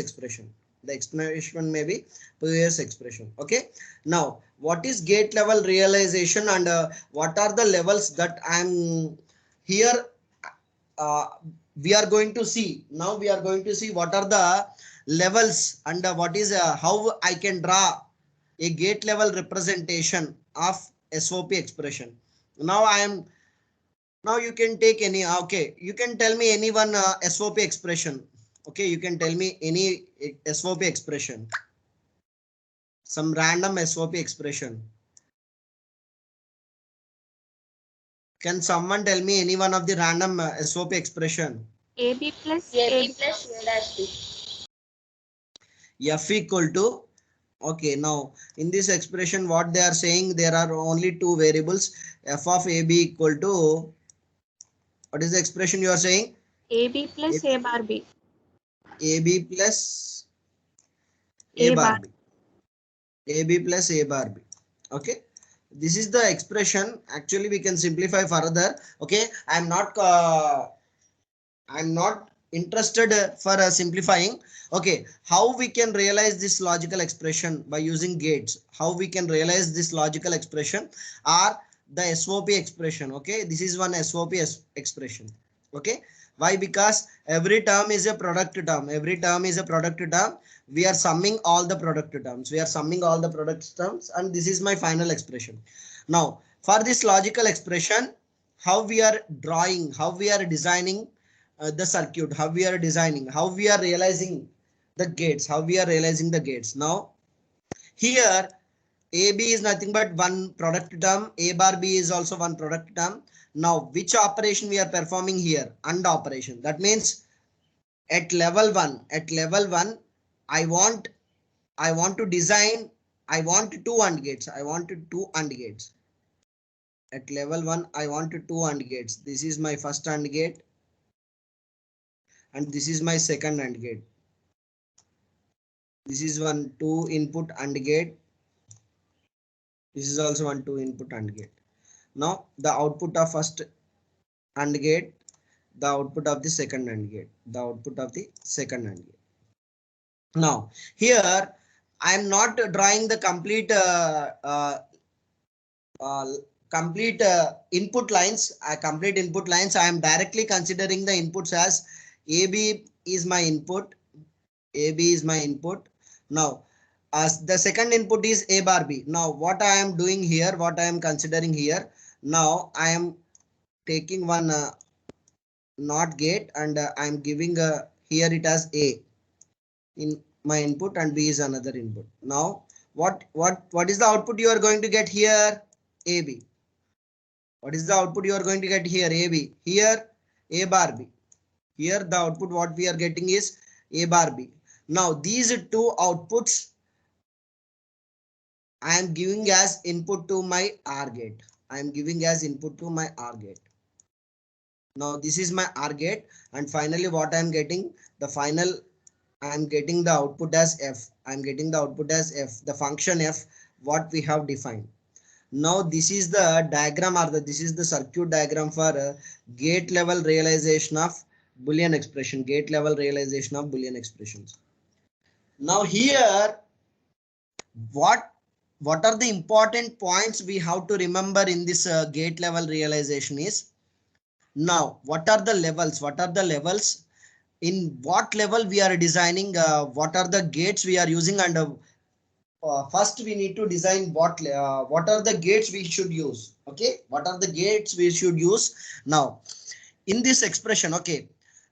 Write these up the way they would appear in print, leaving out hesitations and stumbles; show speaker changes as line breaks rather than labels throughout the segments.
expression. The expression may be previous expression. Okay. Now, what is gate level realization and what are the levels that I'm here? Uh, we are going to see. Now we are going to see what are the levels and what is how I can draw a gate level representation of SOP expression. Now I am. Now you can take any. Okay, you can tell me any one SOP expression. Okay, you can tell me any SOP expression. Some random SOP expression. Can someone tell me any one of the random SOP expression?
AB plus
AB
AB.
plus A dash B.
F equal to. Okay, now in this expression, what they are saying, there are only two variables. F of AB equal to. What is the expression you are saying?
AB plus A bar B.
AB plus A
A
bar
bar.
B. AB plus A bar B. Okay. This is the expression. Actually, we can simplify further. Okay. I'm not interested for simplifying. Okay. How we can realize this logical expression by using gates? How we can realize this logical expression or the SOP expression? Okay. This is one SOP expression. Okay. Why? Because every term is a product term. Every term is a product term. We are summing all the product terms. We are summing all the product terms, and this is my final expression. Now, for this logical expression, how we are drawing, how we are designing the circuit, how we are designing, how we are realizing the gates, how we are realizing the gates. Now, here AB is nothing but one product term. A bar B is also one product term. Now, which operation we are performing here? AND operation. That means at level one, I want to design, I want two AND gates. I want two AND gates. At level one, I want two AND gates. This is my first AND gate. And this is my second AND gate. This is one 2 input AND gate. This is also one 2 input AND gate. Now the output of first AND gate, the output of the second AND gate, the output of the second AND gate. Now here I am not drawing the complete input lines. Complete input lines. I am directly considering the inputs as AB is my input. AB is my input. Now, as the second input is A bar B. Now, what I am doing here, what I am considering here. Now, I am taking one NOT gate and I am giving here it as A in my input and B is another input. Now, what is the output you are going to get here? AB. What is the output you are going to get here? AB. Here A bar B. Here the output what we are getting is A bar B. Now these two outputs I am giving as input to my OR gate. I am giving as input to my OR gate. Now this is my OR gate and finally what I am getting, the final I am getting the output as F. I am getting the output as F, the function F what we have defined. Now this is the diagram or this is the circuit diagram for gate level realization of Boolean expression, gate level realization of Boolean expressions. Now here what are the important points we have to remember in this gate level realization is, now what are the levels, in what level we are designing, what are the gates we are using, and first we need to design what are the gates we should use. Okay, what are the gates we should use. Now in this expression, okay,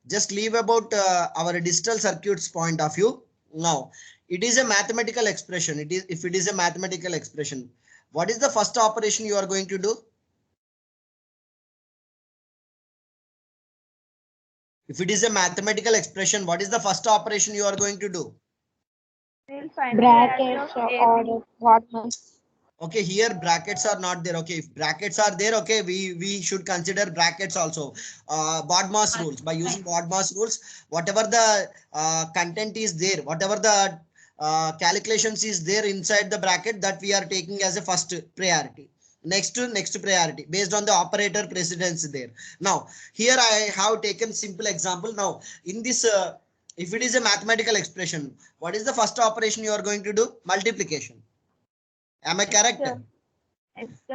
just leave about our digital circuits point of view. Now it is a mathematical expression. If it is a mathematical expression, what is the first operation you are going to do? If it is a mathematical expression, what is the first operation you are going to do?
Brackets or what?
Okay, here brackets are not there. Okay, if brackets are there, okay, we should consider brackets also. BODMAS rules. By using BODMAS rules, whatever the content is there, whatever the calculations is there inside the bracket, that we are taking as a first priority. Next priority based on the operator precedence there. Now here I have taken simple example. Now in this If it is a mathematical expression, what is the first operation you are going to do? Multiplication. Am I correct?
Sir.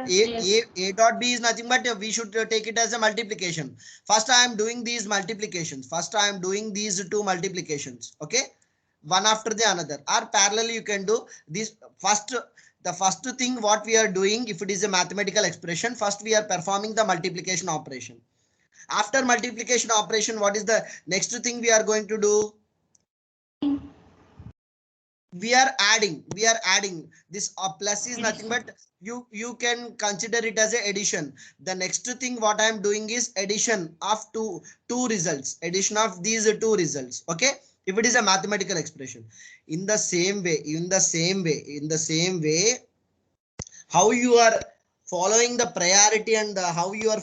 Yes, sir.
A dot B is nothing but we should take it as a multiplication. First I am doing these multiplications. First I am doing these two multiplications. Okay. One after the another, or parallelly you can do this. First, the first thing what we are doing, if it is a mathematical expression, first we are performing the multiplication operation. After multiplication operation, what is the next thing we are going to do? We are adding this plus is nothing but you can consider it as a addition. The next thing what I am doing is addition of two results, addition of these two results. Okay, if it is a mathematical expression. In the same way how you are following the priority and how you are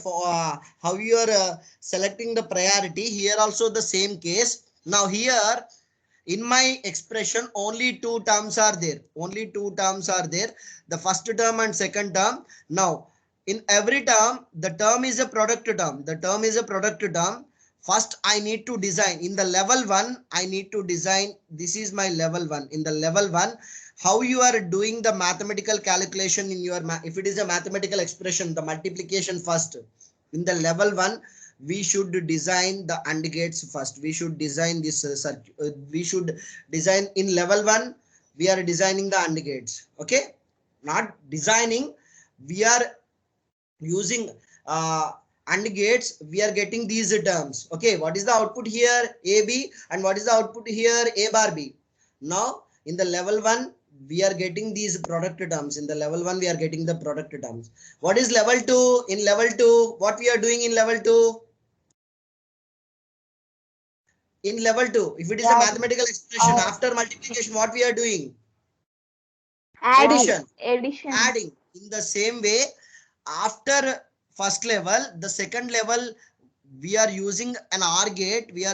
selecting the priority, here also the same case. Now here in my expression only two terms are there, the first term and second term. Now in every term, the term is a product term. First I need to design in the level 1. I need to design, this is my level 1. In the level 1, how you are doing the mathematical calculation in your if it is a mathematical expression, the multiplication first. In the level 1, we should design the AND gates first. We should design this we should design in level 1. We are designing the AND gates. Okay, not designing, we are using AND gates. We are getting these terms. Okay, what is the output here? AB. And what is the output here? A bar B. Now in the level 1, we are getting these product terms. In the level 1, we are getting the product terms. What is level 2? In level 2, what we are doing in level 2? In level 2, if it is a mathematical expression, after multiplication, what we are doing? Addition. Adding. In the same way, after first level, the second level, we are using an OR gate. We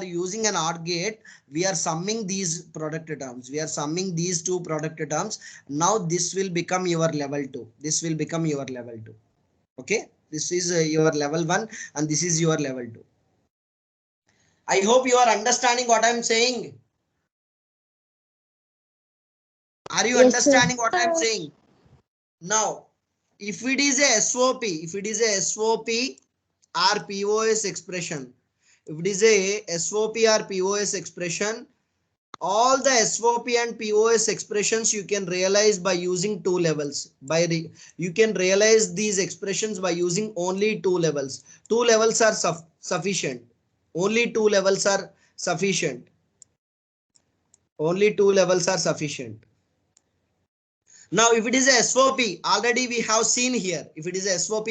are summing these product terms. We are summing these two product terms. Now this will become your level 2. Okay, this is your level 1 and this is your level 2. I hope you are understanding what I am saying. Are you understanding what I am saying? Now, if it is a SOP, or POS expression, all the SOP and POS expressions you can realize by using two levels. You can realize these expressions by using only two levels. Two levels are sufficient. Only two levels are sufficient. Now, if it is a SOP, already we have seen here. If it is a SOP,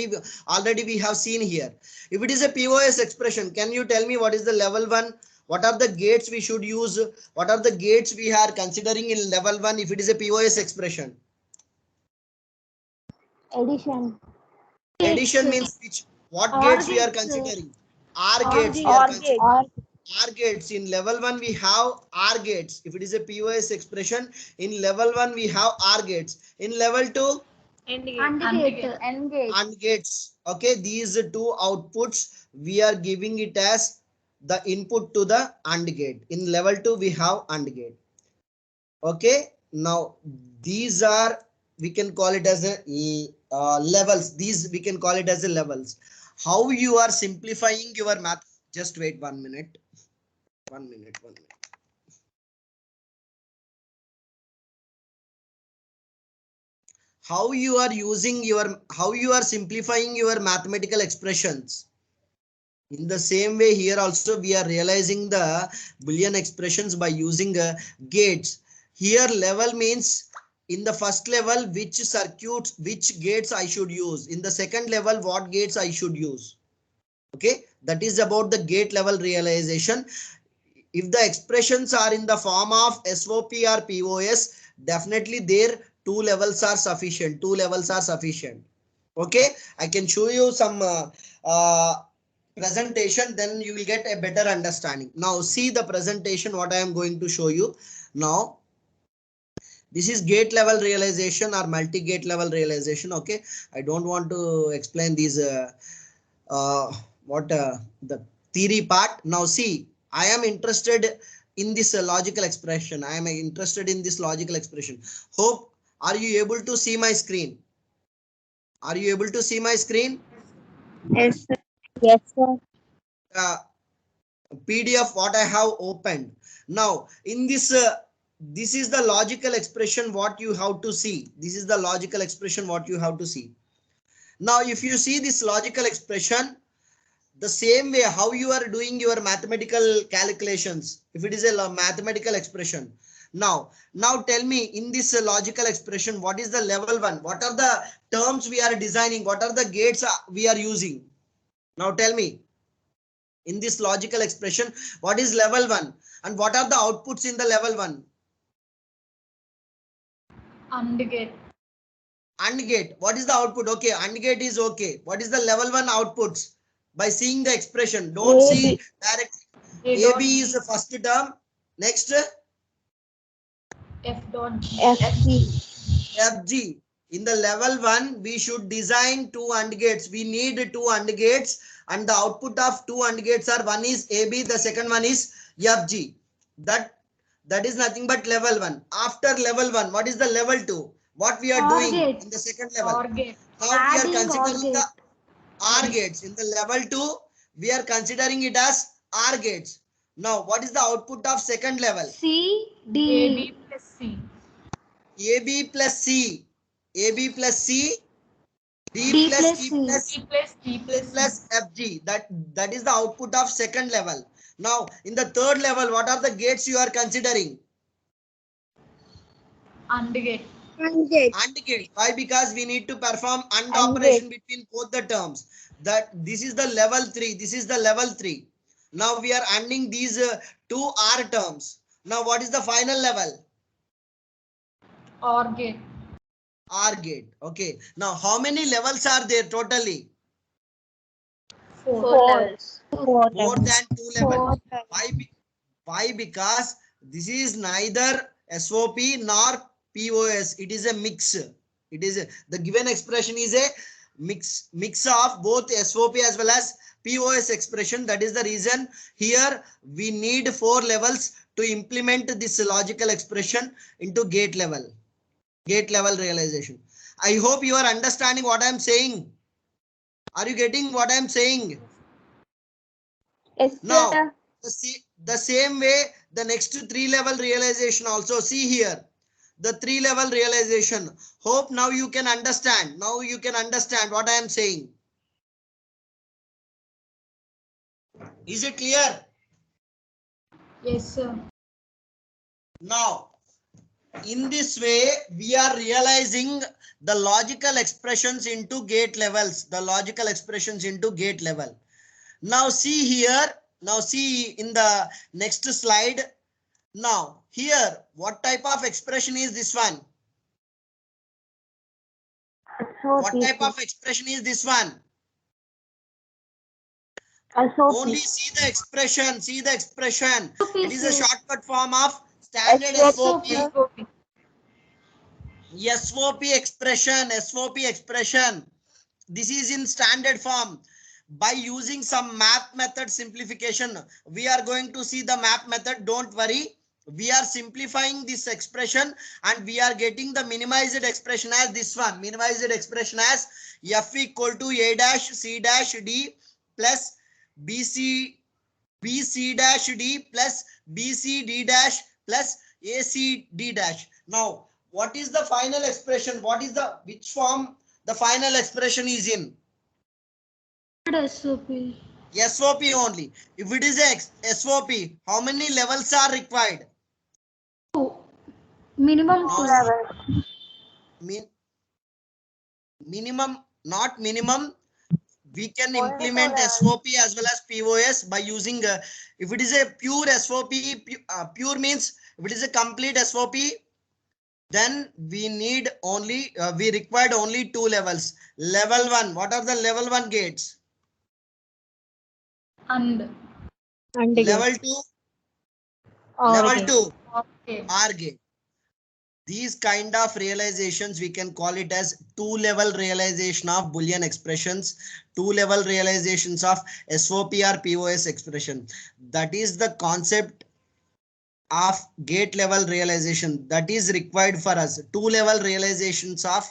already we have seen here. If it is a POS expression, can you tell me what is the level 1? What are the gates we should use? What are the gates we are considering in level 1 if it is a POS expression?
Addition.
Addition means what gates we are considering? OR gates. OR gates. In level 1 we have OR gates. If it is a POS expression, in level 1 we have OR gates. In level 2, AND gates. Okay, these two outputs we are giving it as the input to the AND gate. In level 2 we have AND gate. Okay, now these are, we can call it as a levels. These we can call it as a levels. How you are simplifying your math? Just wait 1 minute. 1 minute. How you are simplifying your mathematical expressions? In the same way, here also we are realizing the Boolean expressions by using gates. Here level means in the first level which gates I should use. In the second level what gates I should use. Okay, that is about the gate level realization. If the expressions are in the form of SOP or POS, definitely there two levels are sufficient. Okay, I can show you some presentation, then you will get a better understanding. Now see the presentation what I am going to show you. Now this is gate level realization or multi-gate level realization. Okay, I don't want to explain these the theory part. Now see, I am interested in this logical expression. I am interested in this logical expression. Hope, are you able to see my screen? Are you able to see my screen?
Yes, sir. Yes, sir.
PDF what I have opened. Now in this, this is the logical expression what you have to see. This is the logical expression what you have to see. Now if you see this logical expression, the same way how you are doing your mathematical calculations, if it is a mathematical expression. Now tell me, in this logical expression, what is the level one? What are the terms we are designing? What are the gates we are using? Now tell me, in this logical expression, what is level one and what are the outputs in the level one?
AND gate.
AND gate. What is the output? Okay, AND gate is okay. What is the level one outputs? By seeing the expression, don't see direct. AB is the first term. Next,
F dot G.
FG.
FG. In the level one, we should design two AND gates. We need two AND gates, and the output of two AND gates are, one is AB, the second one is FG. That is nothing but level one. After level one, what is the level two? What we are
OR
doing
gate.
in the second level?
OR gate.
Now we are
Adding OR
considering the
gate.
OR gates. In the level 2, we are considering it as OR gates. Now, what is the output of second level?
C, D.
AB plus C.
AB plus C. AB plus C. D
D
plus
plus
E
C.
plus
D plus D
E
plus
plus
C.
FG. That is the output of second level. Now, in the third level, what are the gates you are considering?
AND gate.
AND gate.
AND gate. Why? Because we need to perform AND
AND
operation between both the terms. That this is the level 3. This is the level 3. Now we are ANDing these two R terms. Now what is the final level?
OR gate.
R gate. Okay. Now how many levels are there totally?
4.
Levels.
More than 2 levels.
Four.
Why? Because this is neither SOP nor POS. It is a mix. It is the given expression is a mix of both SOP as well as POS expression. That is the reason here we need 4 levels to implement this logical expression into gate level realization. I hope you are understanding what I am saying. Are you getting what I am saying?
Yes,
Now,
sir.
the same way, the next 3 level realization also. See here, the 3 level realization. Hope now you can understand. Now you can understand what I am saying. Is it clear?
Yes, sir.
Now, in this way, we are realizing the logical expressions into gate levels. The logical expressions into gate level. Now see here. Now see in the next slide. Now here, what type of expression is this one? What type of expression is this one? Only see the expression. See the expression. It is a shortcut form of standard SOP. SOP expression. SOP expression. This is in standard form. By using some map method simplification, we are going to see the map method. Don't worry. We are simplifying this expression and we are getting the minimized expression as this one. Minimized expression as F equal to A dash C dash D plus BC dash D plus BC D dash plus AC D dash. Now, what is the final expression? What is the, which form the final expression is in?
SOP.
SOP only. If it is a SOP, how many levels are required?
Minimum
No,
2
levels. Minimum, not minimum. We can implement SOP as well as POS by using, if it is a pure SOP, pure means if it is a complete SOP, then we need only, we required only 2 levels. Level 1, what are the level 1 gates?
AND.
Level 2, level 2, OR gate. These kind of realizations, we can call it as 2-level realization of Boolean expressions, 2-level realizations of SOP or POS expression. That is the concept of gate level realization that is required for us. Two level realizations of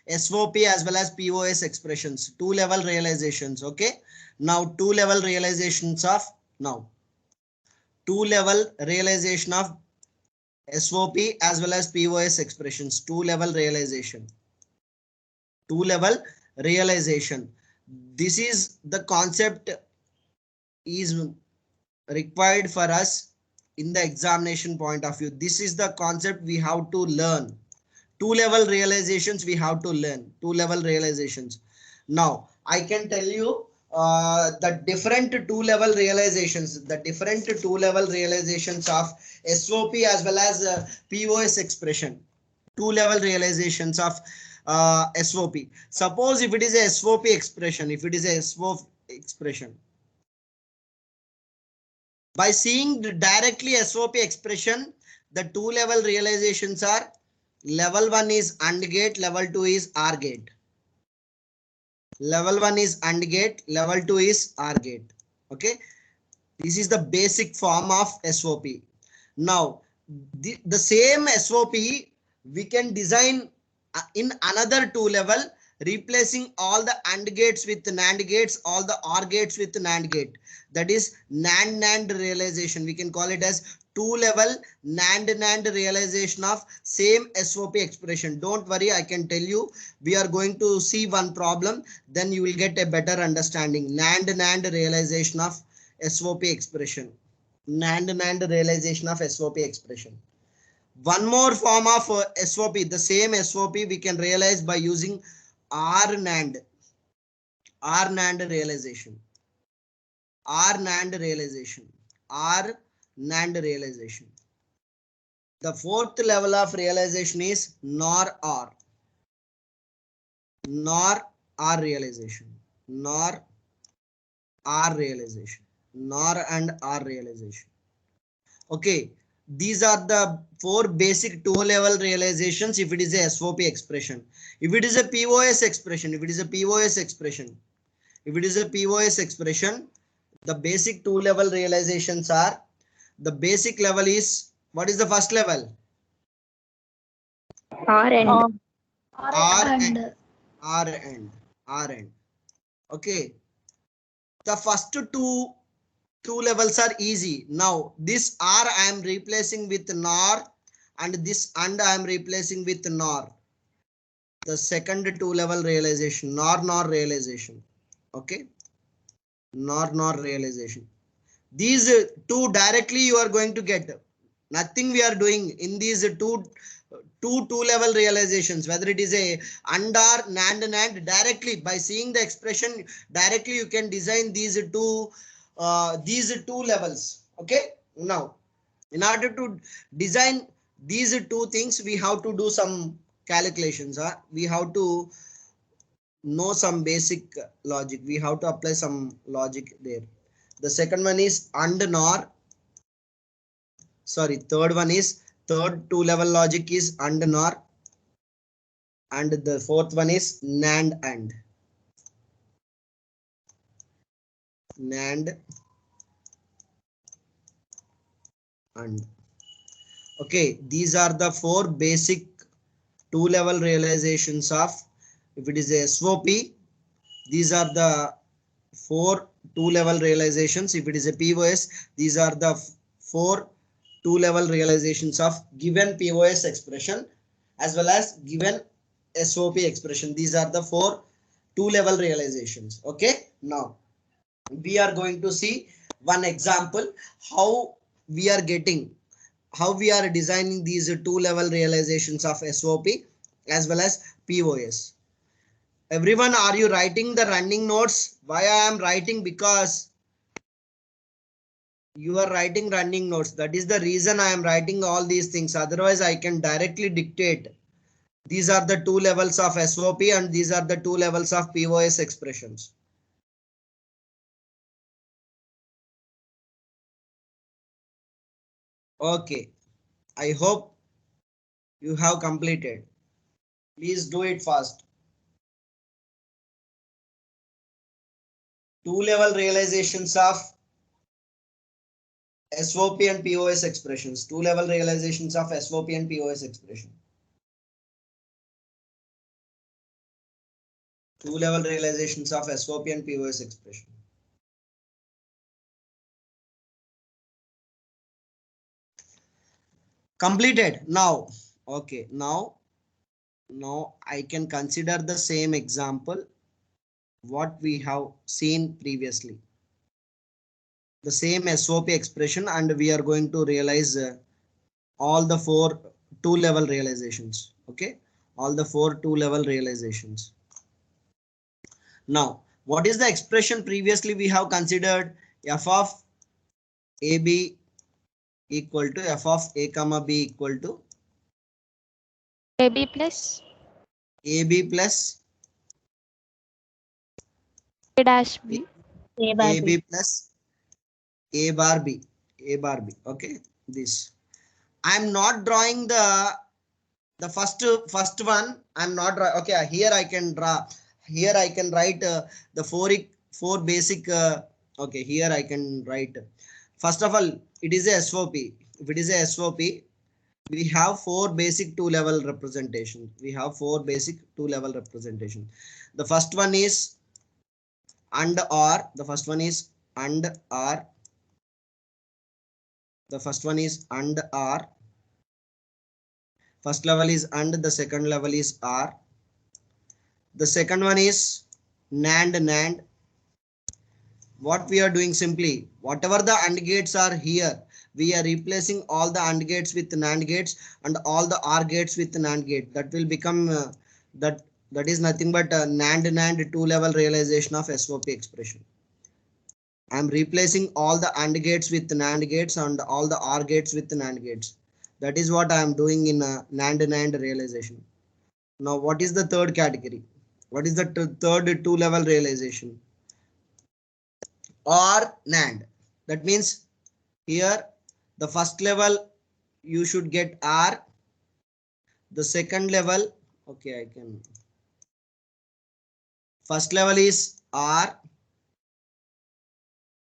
SOP as well as POS expressions. Two level realizations. Okay. Now two level realizations of now two level realization of SOP as well as POS expressions. Two level realization. Two level realization. This is the concept is required for us in the examination point of view. This is the concept we have to learn. Two level realizations we have to learn. Two level realizations. Now I can tell you the different two level realizations. The different two level realizations of SOP as well as POS expression. Two level realizations of SOP. Suppose if it is a SOP expression, if it is a SOP expression, by seeing directly SOP expression, the two level realizations are level 1 is AND gate, level 2 is OR gate. Level 1 is AND gate, level 2 is OR gate. Okay. This is the basic form of SOP. Now, the same SOP we can design in another two level, replacing all the AND gates with NAND gates, all the OR gates with NAND gate. That is NAND realization. We can call it as two level NAND realization of same SOP expression. Don't worry, I can tell you, we are going to see one problem, then you will get a better understanding. NAND realization of SOP expression. NAND realization of SOP expression. One more form of SOP, the same SOP we can realize by using OR NAND realization. OR NAND realization. OR NAND realization. The fourth level of realization is NOR OR. NOR OR realization. NOR OR realization. NOR and OR realization. Okay. These are the four basic two level realizations if it is a SOP expression. If it is a POS expression, the basic two level realizations are, the basic level is, what is the first level?
R and
R and. Okay. The first two levels are easy. Now this R I am replacing with NOR and this AND I am replacing with NOR. The second two level realization, NOR realization. Okay. NOR realization. These two directly you are going to get. Nothing we are doing in these two level realizations, whether it is a AND or NAND, directly by seeing the expression, directly you can design these two levels. Okay. Now, in order to design these two things, we have to do some calculations. We have to know some basic logic. We have to apply some logic there. The second one is AND NOR. Sorry, third two level logic is AND NOR. And the fourth one is NAND AND. NAND AND. Okay, these are the four basic two level realizations of, if it is a SOP, these are the four two level realizations. If it is a POS, these are the four two level realizations of given POS expression as well as given SOP expression. These are the four two level realizations. Okay. Now we are going to see one example how we are designing these two level realizations of SOP as well as POS. Everyone, are you writing the running notes? Why I am writing? Because you are writing running notes. That is the reason I am writing all these things. Otherwise, I can directly dictate. These are the two levels of SOP and these are the two levels of POS expressions. Okay. I hope you have completed. Please do it fast. Two level realizations of SOP and POS expressions, two level realizations of SOP and POS expression. Two level realizations of SOP and POS expression. Completed. Now, okay, now I can consider the same example what we have seen previously. The same SOP expression, and we are going to realize all the four two level realizations. Okay, all the four two level realizations. Now, what is the expression previously we have considered? F of AB equal to F of A comma B equal to
AB plus
AB plus
A dash B. A bar
AB
B.
plus A bar B. A bar B. Okay, this. I'm not drawing the first one. I'm not okay. Here I can draw. Here I can write the four basic. Okay, here I can write. First of all, it is a SOP. If it is a SOP, we have four basic two level representation. We have four basic two level representation. The first one is and or. The first one is and or. The first one is and or. First level is and, the second level is or. The second one is NAND. What we are doing simply, whatever the AND gates are here, we are replacing all the AND gates with NAND gates and all the OR gates with NAND gate. That will become that is nothing but NAND two level realization of SOP expression. I am replacing all the AND gates with NAND gates and all the OR gates with NAND gates. That is what I am doing in NAND realization. Now, what is the third category? What is the third two level realization? Or NAND. That means here the first level you should get R. The second level, okay, I can. First level is R.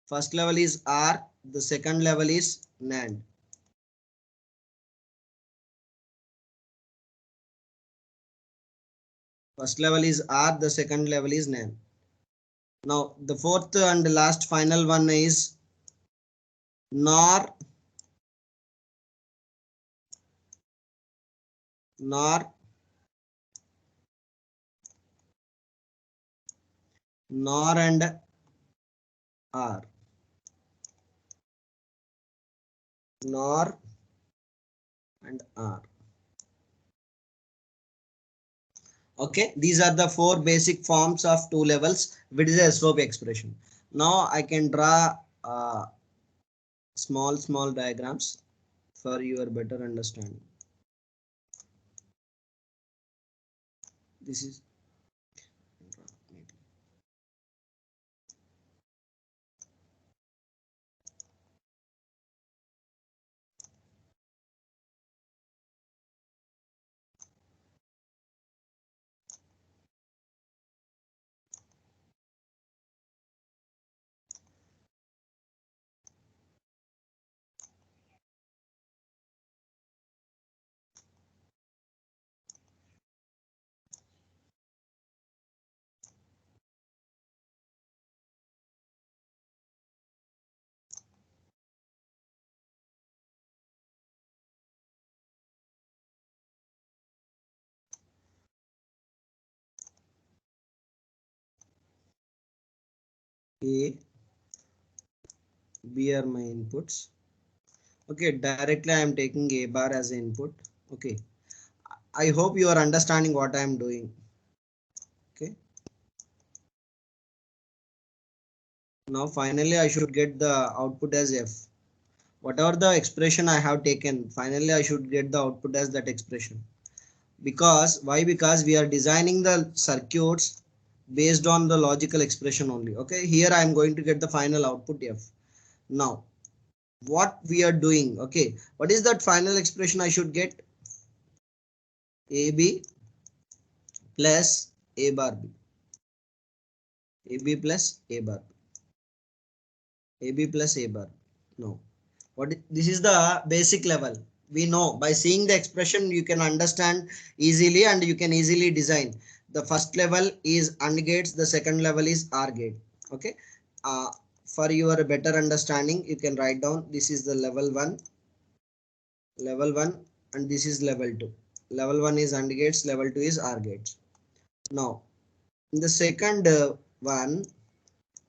First level is R. The second level is NAND. First level is R. The second level is NAND. Now the fourth and last final one is NOR and R. NOR and R. Okay, these are the four basic forms of two levels, which is a SOP expression. Now I can draw small diagrams for your better understanding. This is A, B are my inputs. Okay, directly I am taking A bar as input. Okay, I hope you are understanding what I am doing. Okay. Now finally I should get the output as F. Whatever the expression I have taken, finally I should get the output as that expression. Because why? Because we are designing the circuits based on the logical expression only. Okay, here I am going to get the final output F. Now what we are doing, okay, what is that final expression I should get? AB plus A bar B. AB plus A bar B. AB plus A bar. No. This is the basic level. We know by seeing the expression you can understand easily and you can easily design. The first level is AND gates, the second level is OR gate. Okay. For your better understanding, you can write down this is the level 1, and this is level 2. Level 1 is AND gates, level 2 is OR gates. Now, in the second one,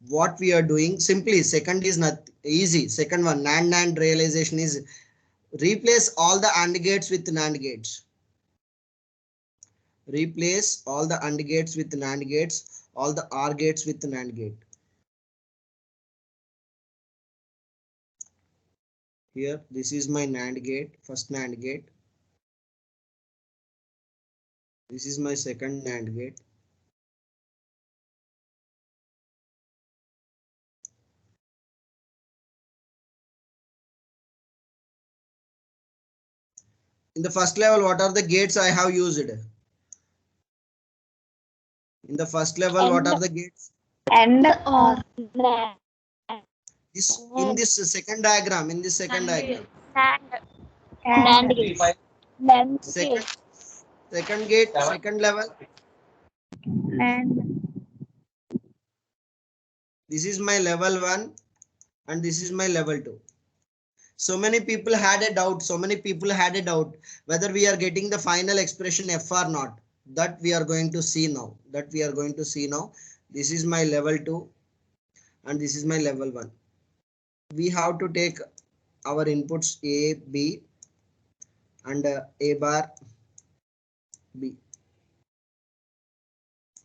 what we are doing simply, second is not easy. Second one, NAND realization is replace all the AND gates with NAND gates. Replace all the AND gates with NAND gates, all the OR gates with NAND gate. Here, this is my NAND gate, first NAND gate. This is my second NAND gate. In the first level, what are the gates I have used? In the first level, what are the gates?
And
Or
This in this second diagram,
NAND
diagram.
NAND gate. NAND
Second,
gate.
second gate, second level.
NAND.
This is my level 1 and this is my level 2. So many people had a doubt, whether we are getting the final expression F or not. That we are going to see now. This is my level 2 and this is my level 1. We have to take our inputs A, B and A bar B.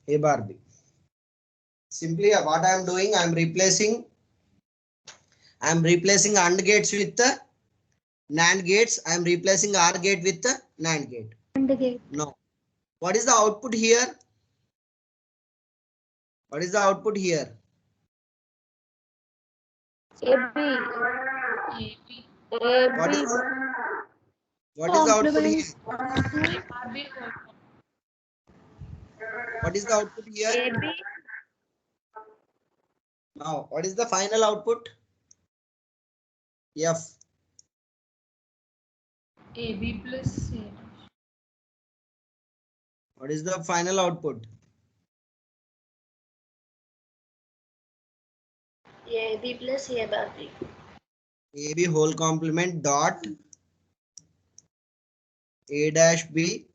A bar B. Simply what I am doing, I am replacing AND gates with the NAND gates. I am replacing OR gate with the NAND gate.
NAND gate.
Now, what is the output here? What is the output here?
AB.
AB.
What is the output here?
RB.
What is the output here?
AB.
Now, what is the final output? F.
AB plus A.
What is the final output?
AB plus A bar B.
AB whole complement dot A dash B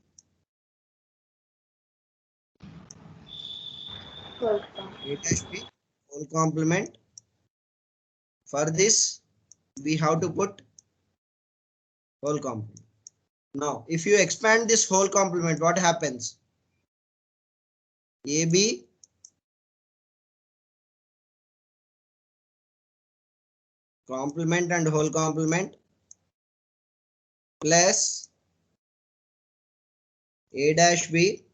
A dash B whole complement. For this, we have to put whole complement. Now, if you expand this whole complement, what happens? AB complement and whole complement plus A dash B.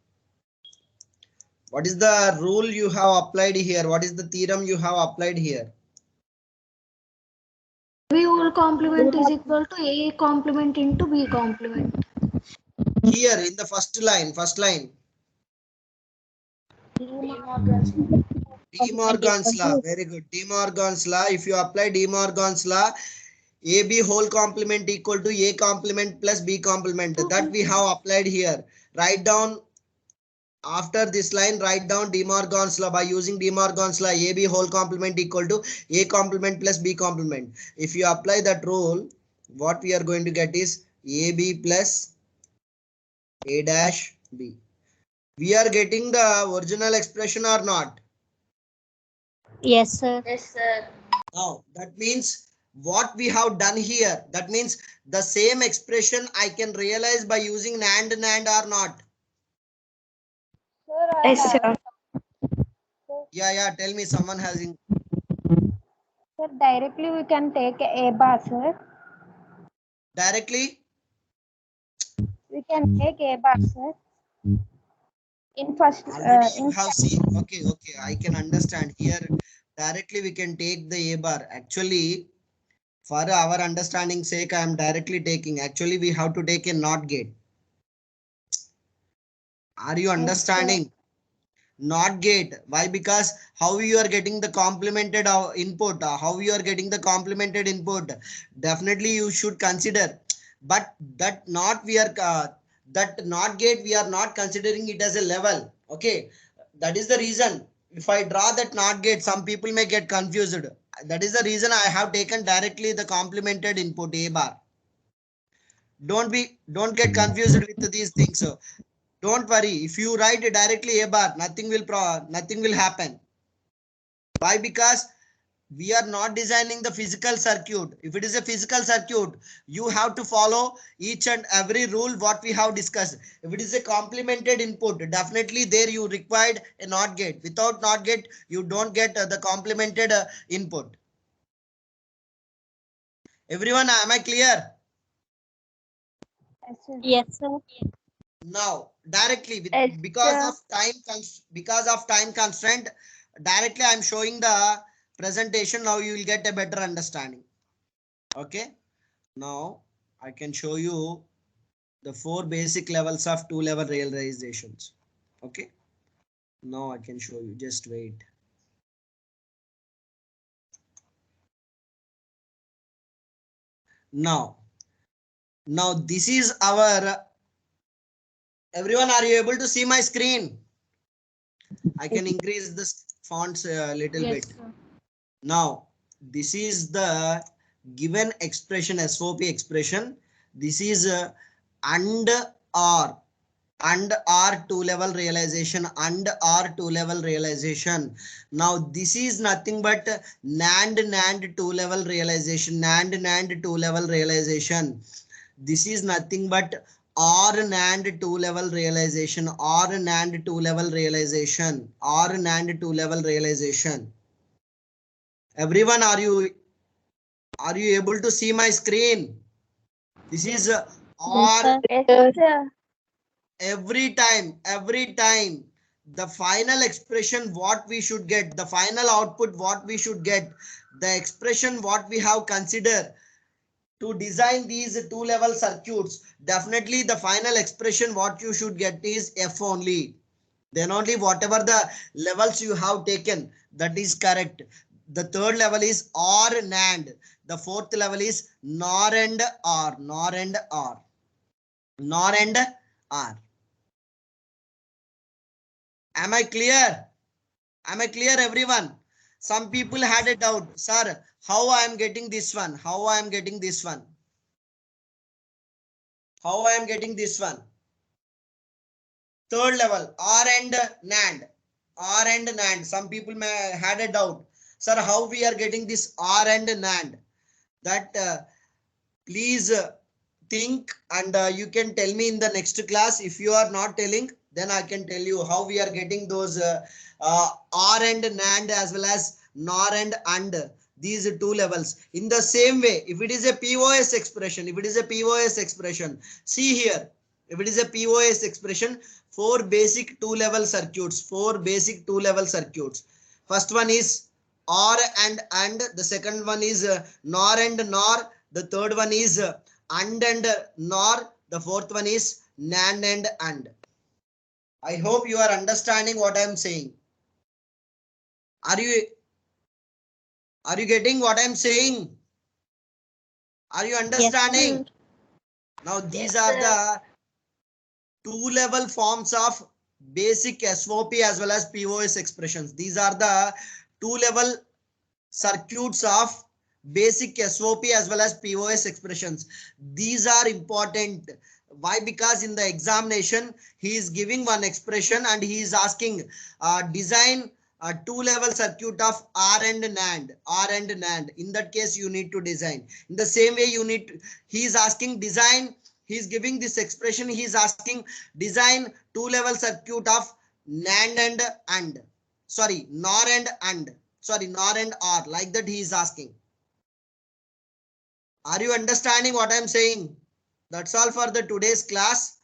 What is the rule you have applied here? What is the theorem you have applied here?
B whole complement is equal to A complement into B complement.
Here in the first line. De Morgan's law. Very good. De Morgan's law. If you apply De Morgan's law, AB whole complement equal to A complement plus B complement. That we have applied here. Write down after this line, write down De Morgan's law. By using De Morgan's law, AB whole complement equal to A complement plus B complement. If you apply that rule, what we are going to get is AB plus A dash B. We are getting the original expression or not?
Yes, sir. Yes, sir.
Now, that means what we have done here, that means the same expression I can realize by using NAND or not?
Yes, sir.
Yeah, tell me, someone has in.
Sir, directly we can take A bar, sir.
Directly?
We can take A bar, sir. In first,
Already you
in
have seen. Okay, I can understand. Here, directly we can take the A bar. Actually, for our understanding sake, I am directly taking. Actually, we have to take a NOT gate. Are you understanding? not gate. Why? Because how you are getting the complemented input, how you are getting the complemented input, definitely you should consider. But that not we are that not gate, we are not considering it as a level. Okay, that is the reason. If I draw that not gate, some people may get confused. That is the reason I have taken directly the complemented input A bar. Don't get confused with these things. So don't worry. If you write directly A bar, nothing will happen. Why? Because we are not designing the physical circuit. If it is a physical circuit, you have to follow each and every rule what we have discussed. If it is a complemented input, definitely there you required a NOT gate. Without NOT gate, you don't get the complemented input. Everyone, am I clear?
Yes, sir.
Now directly with,
Yes,
because
sir.
of time constraint, directly I'm showing the presentation. Now you will get a better understanding. Okay, now I can show you the 4 basic levels of 2-level realizations. Okay, now I can show you, just wait. Now this is our, everyone, are you able to see my screen? I can increase the fonts a little
Yes,
bit.
sir.
Now this is the given expression, SOP expression. This is and or 2-level realization, and or 2-level realization. Now this is nothing but NAND 2-level realization, NAND 2-level realization. This is nothing but OR NAND 2-level realization, OR NAND 2-level realization, OR NAND 2-level realization. Everyone, are you able to see my screen? This is
Yes,
OR.
sir.
Yes, sir.
Every time the final expression what we should get, the final output what we should get, the expression what we have considered to design these 2-level circuits, definitely the final expression what you should get is F only. Then only whatever the levels you have taken, that is correct. The 3rd level is OR NAND. The 4th level is NOR and OR, NOR and OR, NOR and OR. Am I clear? Am I clear, everyone? Some people had a doubt, sir, how I am getting this one? How I am getting this one? How I am getting this one? 3rd level, OR and NAND. OR and NAND. Some people may had a doubt, sir, how we are getting this OR and NAND? That please think, and you can tell me in the next class. If you are not telling, then I can tell you how we are getting those OR and NAND as well as NOR and these 2 levels. In the same way, if it is a POS expression, see here, if it is a POS expression, 4 basic 2-level circuits, 4 basic 2-level circuits. First one is OR and the second one is NOR and NOR, the third one is and NOR, the fourth one is NAND and. I hope you are understanding what I am saying. Are you getting what I am saying? Are you understanding?
Yes,
Now these are the 2-level forms of basic SOP as well as POS expressions. These are the 2-level circuits of basic SOP as well as POS expressions. These are important. Why? Because in the examination, he is giving one expression and he is asking design a 2-level circuit of R and NAND. R and NAND. In that case, you need to design. In the same way, he is asking design. He is giving this expression. He is asking design 2-level circuit of NAND and. Sorry, NOR and. Sorry, NOR and OR. Like that he is asking. Are you understanding what I am saying? That's all for the today's class.